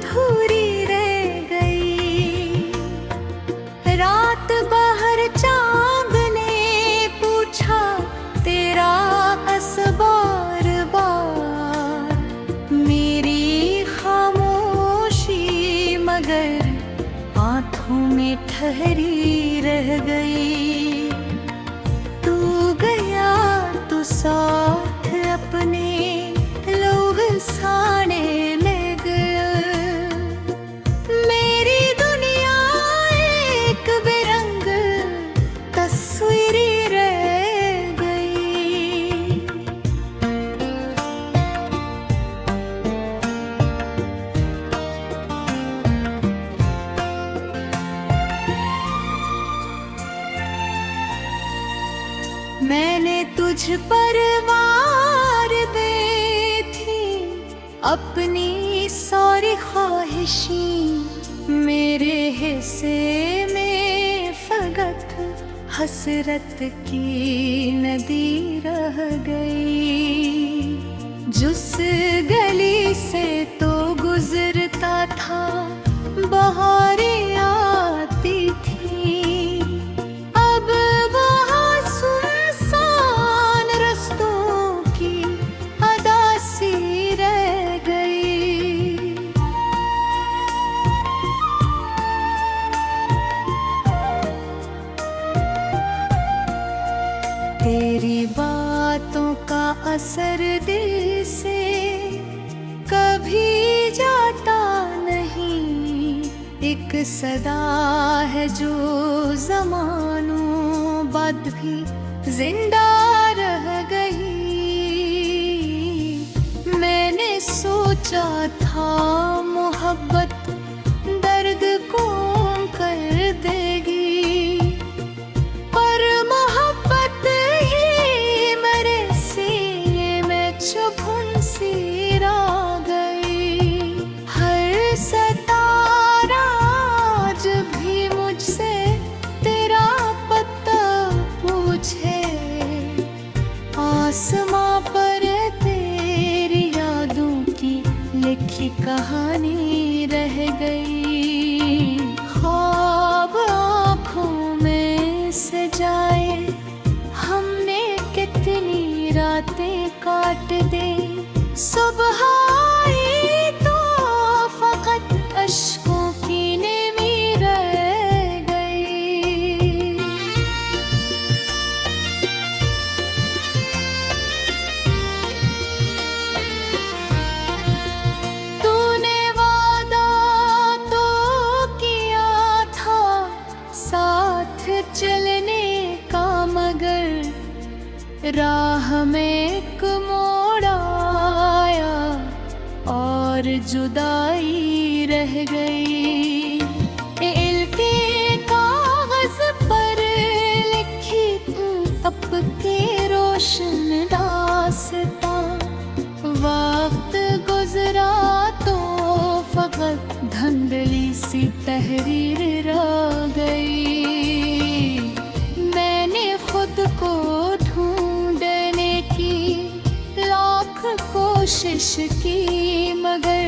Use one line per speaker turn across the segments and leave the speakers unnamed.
अधूरी रह गई। रात बाहर चांद ने पूछा तेरा असबार बार, मेरी खामोशी मगर आंखों में ठहरी रह गई। तू गया तो साथ अपने लोग साने ले गया। मेरी दुनिया एक बेरंग तस्वीरी रह गई। मैंने तुझ पर वार दे थी अपनी सारी ख्वाहिशें, मेरे हिस्से में फकत हसरत की नदी रह गई। जिस गली से तो गुजरता था बहारें आती थी, अब वहाँ सुनसान रस्तों की अदा सी रह गई। तेरी बातों का असर दिल से कभी जाता नहीं। एक सदा है जो ज़मानों बाद भी जिंदा रह गई। मैंने सोचा था मोहब्बत दर्द को कर देगी, पर मोहब्बत ही मेरे सीने में चुभन सी रह गई। हर सितारा आज भी मुझसे तेरा पता पूछे, आसमां पर तेरी यादों की लिखी कहानी रह गई। ख्वाब आँखों में सजाए हमने कितनी रातें काट दे, सुबह आई तो फकत अश्कों की नमी रह गई। तूने वादा तो किया था साथ चलने का, मगर राह में एक मोड़ आया और जुदाई रह गई। दिल के कागज पर लिखी तप के रोशन दास्तां, वक्त गुजरा तो फकत धुंधली सी तहरीर रह गई। मैंने खुद को ढूंढने की लाख कोशिश की, मगर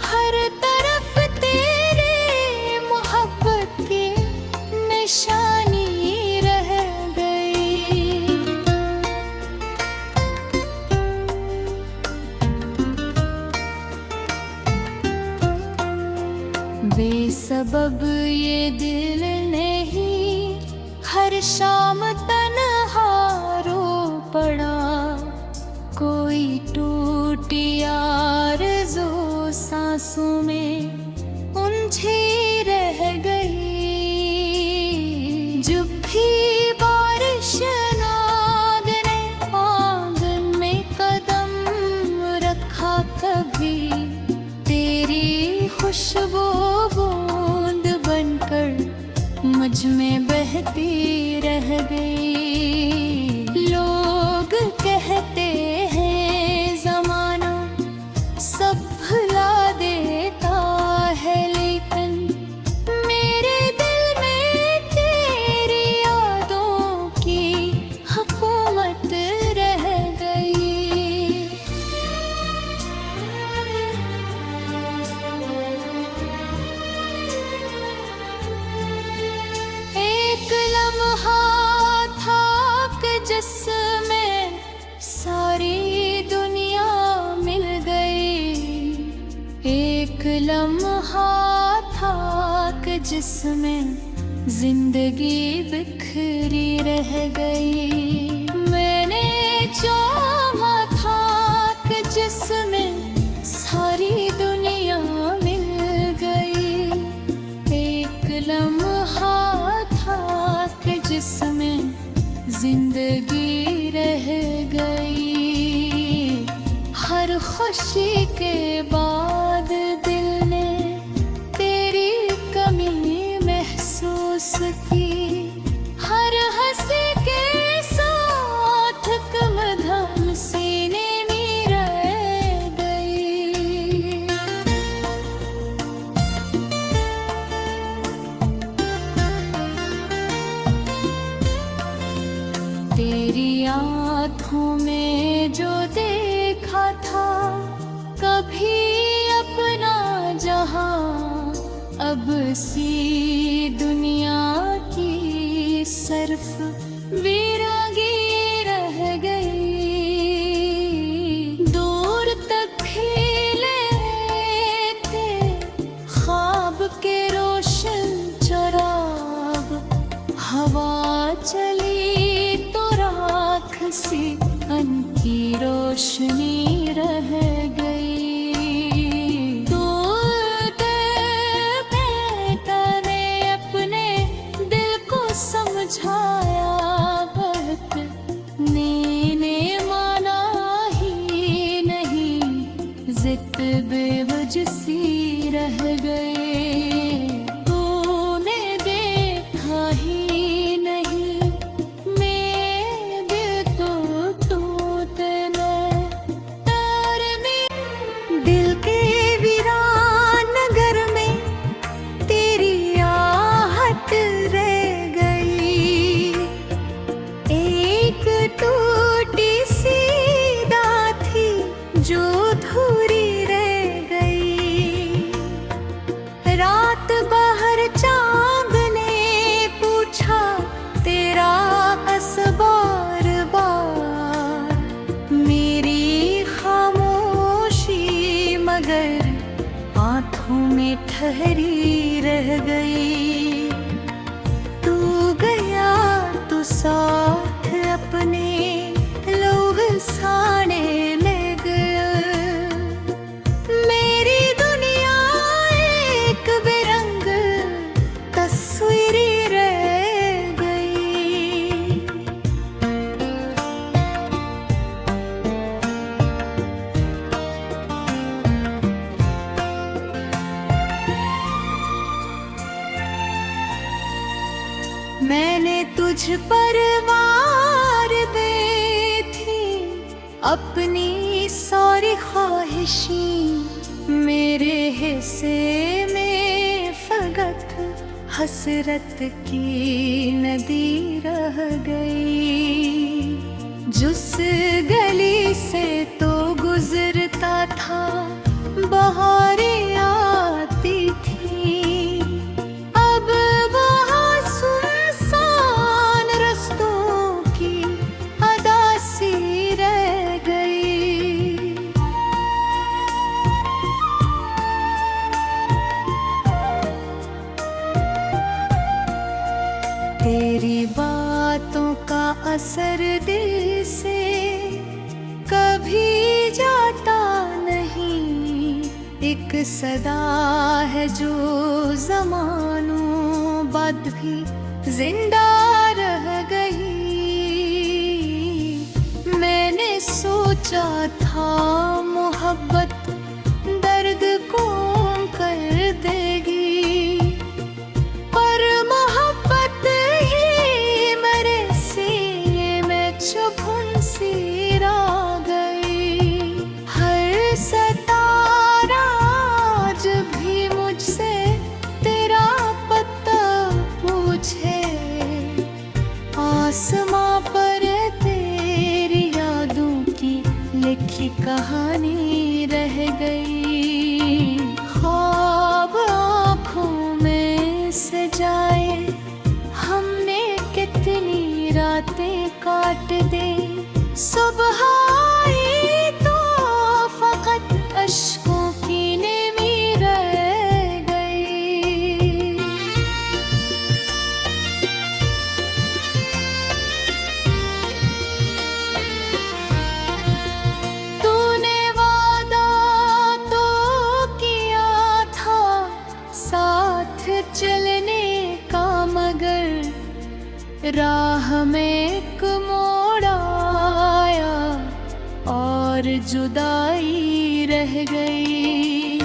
हर तरफ तेरे मोहब्बत की निशानी रह गई। बेसबब ये दिल नहीं हर शाम तन्हा रो पड़ा, कोई टूटी आरज़ू सांसों में उलझी रह गई। जब भी बारिश नाद ने आंगन में कदम रखा, कभी तेरी खुशबू बूंद बनकर मुझ में बहती रह गई। लोग कहते हैं ज़माना सब भुला देता है, लेकिन मेरे दिल में तेरी यादों की हुकूमत रह गई। एक लम्हा था कि जिसमें जिंदगी बिखरी रह गई। मैंने चाहा था कि जिसमें सारी दुनिया मिल गई। एक लम्हा था कि जिसमें जिंदगी रह गई। हर खुशी के बाद दिल ने तेरी कमी महसूस की। हर हंसी के साथ कमधम सीने में रह गई। तेरी आँखों में जो देखा था कभी अपना जहां, अब सी दुनिया की सिर्फ वीरांगी रह गई। दूर तक खिले थे ख्वाब के रोशन चिराग। हवा चली तो राख सी अनकी रोशनी रह गई। समझाया बहुत ने माना ही नहीं। जिद बेवजह सी रह गए। तूने देखा ही नहीं मैं दिल तो टूटने तार में। दिल के वीरान नगर में तेरी आहट टूटी सी दाथी जो धूरी रह गई। रात बाहर चांद ने पूछा तेरा असबार बार। मेरी खामोशी मगर आंखों में ठहरी रह गई। तू गया तो साथ अपने लोग साने ले गए। मेरी दुनिया एक बेरंग तस्वीरी रह गई। मैंने तुझ पर अपनी सारी ख्वाहिशी। मेरे हिस्से में फकत हसरत की नदी रह गई। जिस गली से तो गुजरता था बहारें आती थी, अब वहाँ सुनसान रस्तों की अदासी रह गई। तेरी बातों का असर दिल से कभी जाता नहीं। एक सदा है जो ज़मानों बाद भी जिंदा रह गई। मैंने सोचा था मोहब्बत दर्द को कर देगी, पर मोहब्बत ही मेरे सीने में चुभन सी रह गई। हर सितारा आज भी मुझसे तेरा पता पूछे। आसमां पर तेरी यादों की लिखी कहानी रह राह में एक मोड़ आया और जुदाई रह गई।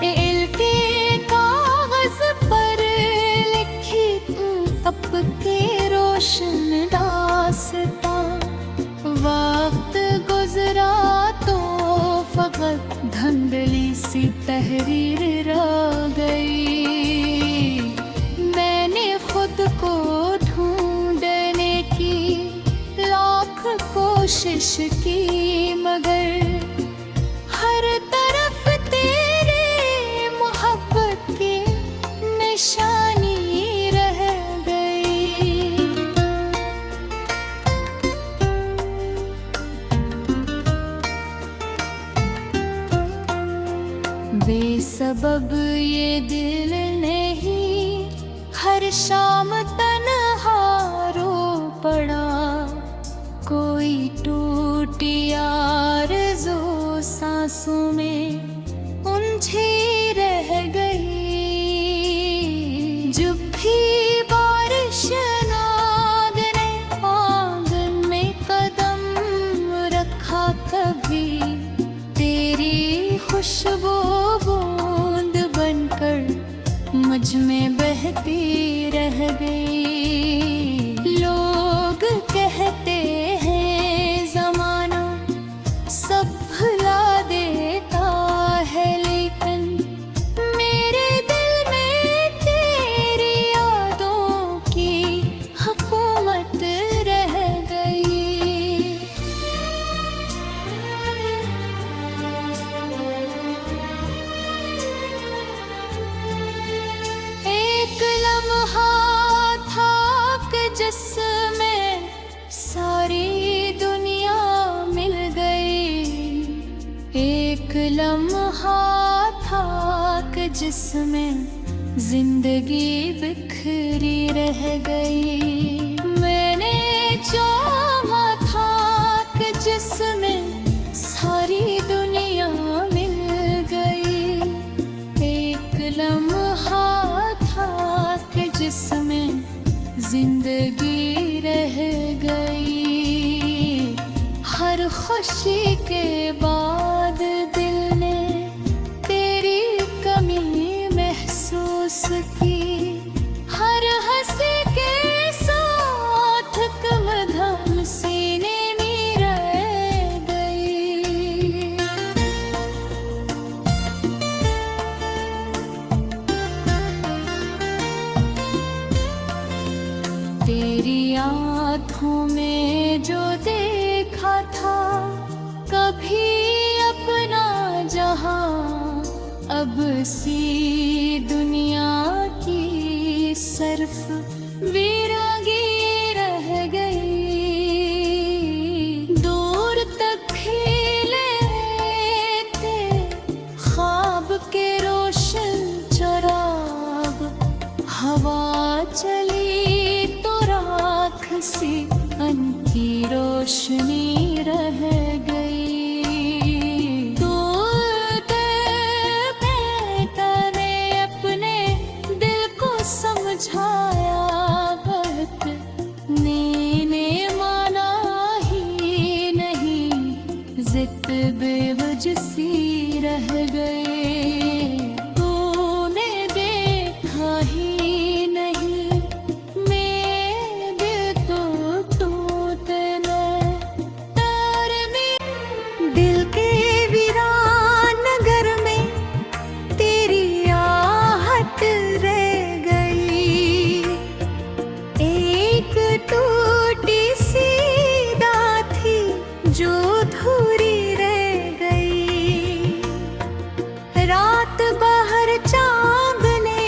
दिल के कागज पर लिखी तप के रोशन दास्तां, वक्त गुजरा तो फकत धुंधली सी तहरीर रह गई। मैंने खुद को ढूंढने की लाख कोशिश की, मगर हर तरफ तेरे मोहब्बत की निशानी रह गई। बेसबब ये दिल नहीं हर शाम तन्हा रो पड़ा, कोई टूटी आरज़ू सांसों में उलझी रह गई। जब भी बारिश नाद ने आंगन में कदम रखा, कभी तेरी खुशबू बूंद बनकर मुझ में बहती रह गई। लोग कहते हैं ज़माना सब भुला देता है, लेकिन मेरे दिल में तेरी यादों की हुकूमत रह गई। एक लम्हा था कि जिसमें सारी दुनिया मिल गई। एक लम्हा था कि जिसमें जिंदगी बिखरी रह गई। मैंने चाहा था कि जिसमें सारी दुनिया मिल गई। एक लम्हा था कि जिसमें जिंदगी रह गई। हर खुशी के बाद दिल ने तेरी कमी महसूस की। हर हंसी के साथ कदम सीने में रह गई। तेरी आँखों में जो देखा था कभी अपना जहां, अब सी दुनिया की सर्फ वीरांगी रह गई। दूर तक खिले थे ख्वाब के रोशन चिराग, हवा चली तो राख सी अनकी रोशनी रह गई। दूर मैंने अपने दिल को समझाया, वक्त ने माना ही नहीं, जिद बेवजह सी रह गई। तूने देखा ही नहीं मेरे दिल तो टूटना। तार में दिल के वीरान नगर में तेरी आहट रह गई। एक टूटी सी दात थी जो धूरी रह गई। रात बाहर चांद ने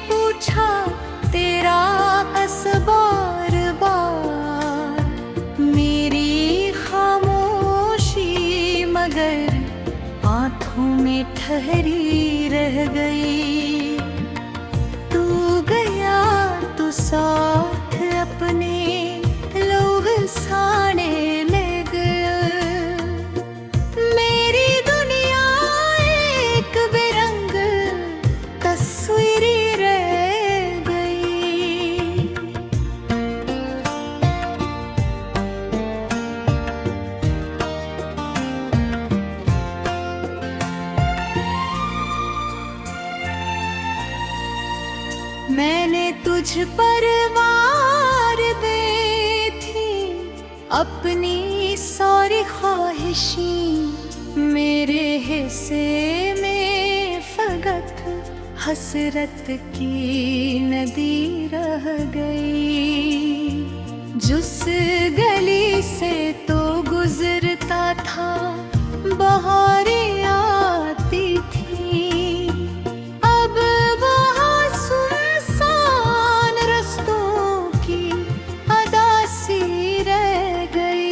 पूछा तेरा असबार बार, मेरी खामोशी मगर आंखों में ठहरी रह गई। तू गया तो साथ अपने लोग साने ले गए। मेरी दुनिया एक बेरंग तस्वीर रह गई। मैंने तुझ पर वार दे थी अपनी सारी ख्वाहिशी, मेरे हिस्से में फकत हसरत की नदी रह गई। जिस गली से तो गुजरता था बहारें आती थी, अब वहाँ सुनसान रस्तों की अदा सी रह गई।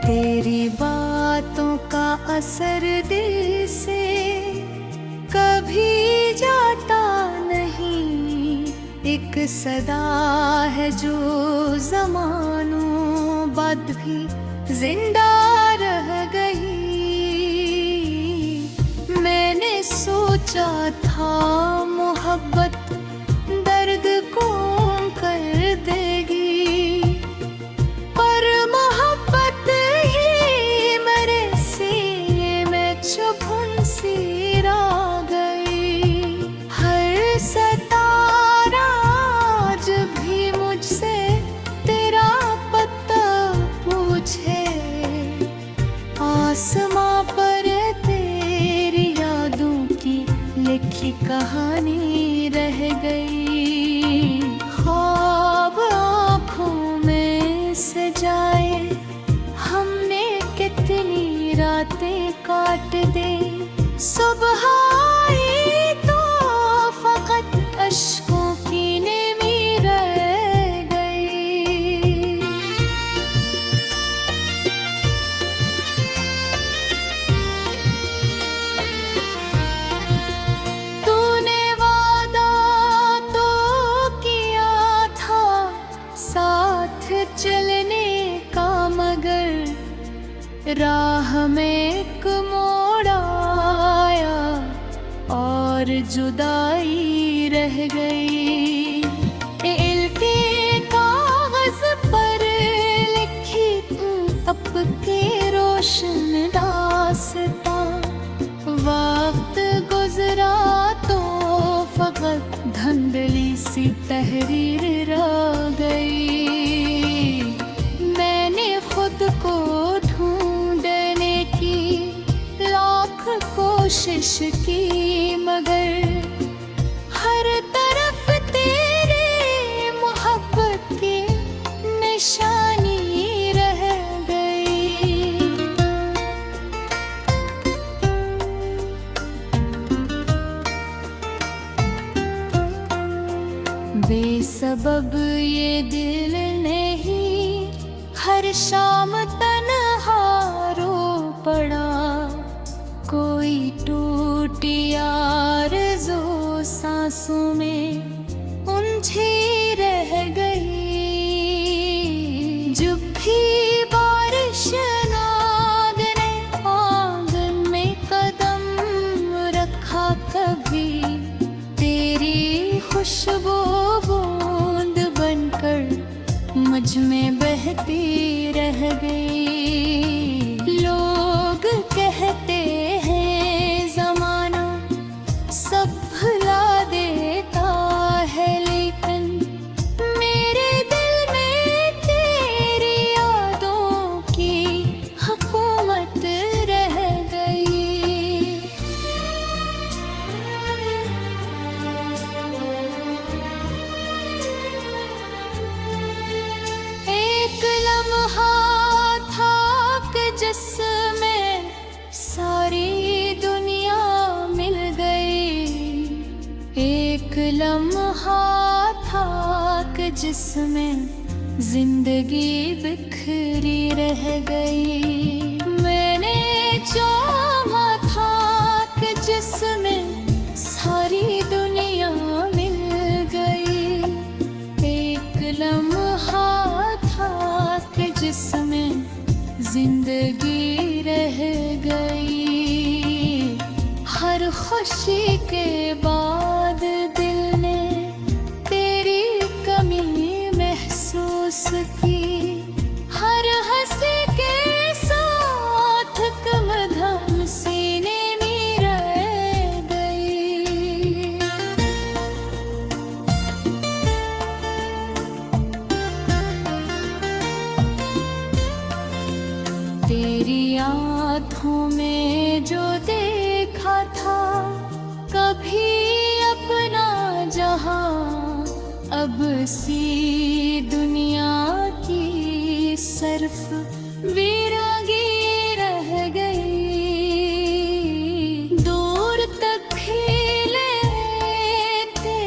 तेरी बातों का असर दिल से कभी जाता नहीं, एक सदा है जो ज़मानों बाद भी जिंदा रह गई। मैंने सोचा था मोहब्बत दर्द को कर देगी, पर मोहब्बत ही मेरे सीने में चुभन सी रह गई। हर सितारा आज भी मुझसे तेरा पता पूछे, आसमां पर तेरी यादों की लिखी कहानी रह गई। ख्वाब आँखों में सजाए हमने कितनी रातें काट दे, सुबह आई तो फकत अश्कों की नेमी रह गई। तूने वादा तो किया था साथ चलने का, मगर राह में एक मोड़ आया और जुदाई रह गई। दिल के कागज पर लिखी अब के रोशन दास्तां, वक्त गुजरा तो फकत धुंधली सी तहरीर रह गई। मैंने खुद को ढूंढने की लाख कोशिश की, मगर हर तरफ तेरे मोहब्बत की निशानी रह गई। बेसबब ये दिल नहीं हर शाम तन्हा रो पड़ा, कोई टूटी आरज़ू सांसों में उलझी रह गई। जब भी बारिश नाद ने आंगन में कदम रखा, कभी तेरी खुशबू बूंद बनकर मुझ में बहती रह गई। लोग कहते हैं ज़माना सब भुला देता है, लेकिन मेरे दिल में तेरी यादों की हुकूमत रह गई। एक लम्हा था कि जिसमें सारी दुनिया मिल गई, एक लम्हा था कि जिसमें जिंदगी बिखरी रह गई। मैंने चाहा था कि जिसमें सारी दुनिया मिल गई, एक लम्हा था कि जिसमें जिंदगी रह गई। हर खुशी के बाद दिल ने तेरी कमी महसूस की, हर हंसी के हाथों में जो देखा था कभी अपना जहां, अब सी दुनिया की सर्फ वीरांगी रह गई। दूर तक खिले थे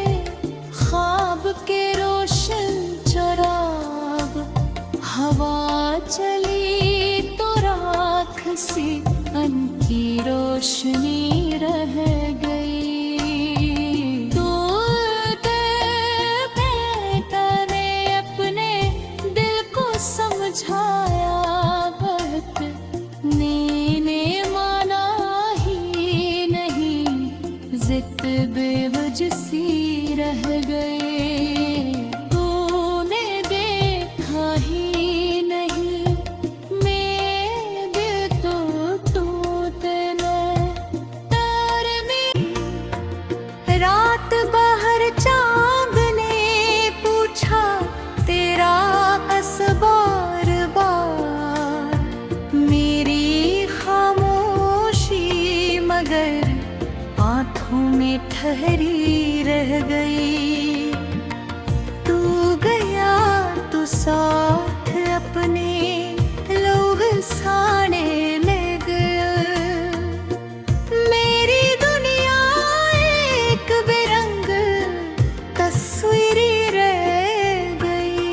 ख्वाब के रोशन चराग, हवा चली तो राख सी उनकी रोशनी रह गई। दूर मैंने अपने दिल को समझाया, बहुत ने माना ही नहीं, जिद बेवजह सी रह गए। तूने देखा ही नहीं मैं दिल तो टूटना। तार में रात बाहर चांद ने पूछा तेरा असबार बार, मेरी खामोशी मगर आंखों में ठहरी रह गई। तू गया तो साथ अपने लोग साने ले गया, मेरी दुनिया एक बेरंग तस्वीरी रह गई।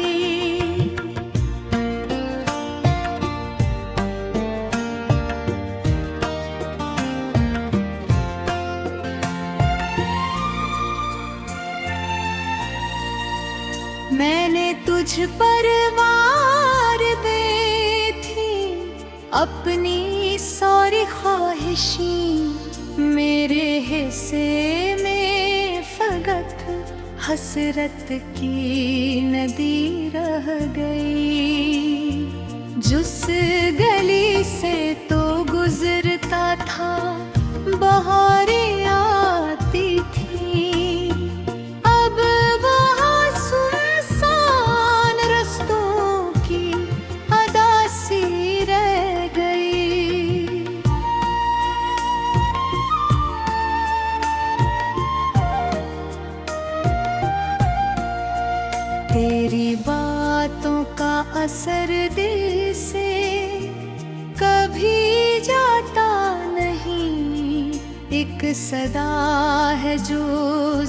मैंने तुझ पर वार दे थी अपनी सारी ख्वाहिशी, मेरे हिस्से में फकत हसरत की नदी रह गई। जिस गली से तो गुजरता था बहारें आती थी, अब वहाँ सुनसान रस्तों की अदा सी रह गई। तेरी बातों का असर दिल से कभी जाता नहीं, एक सदा है जो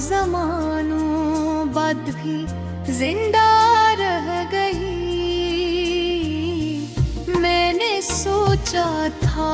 ज़मानों बाद भी जिंदा रह गई। मैंने सोचा था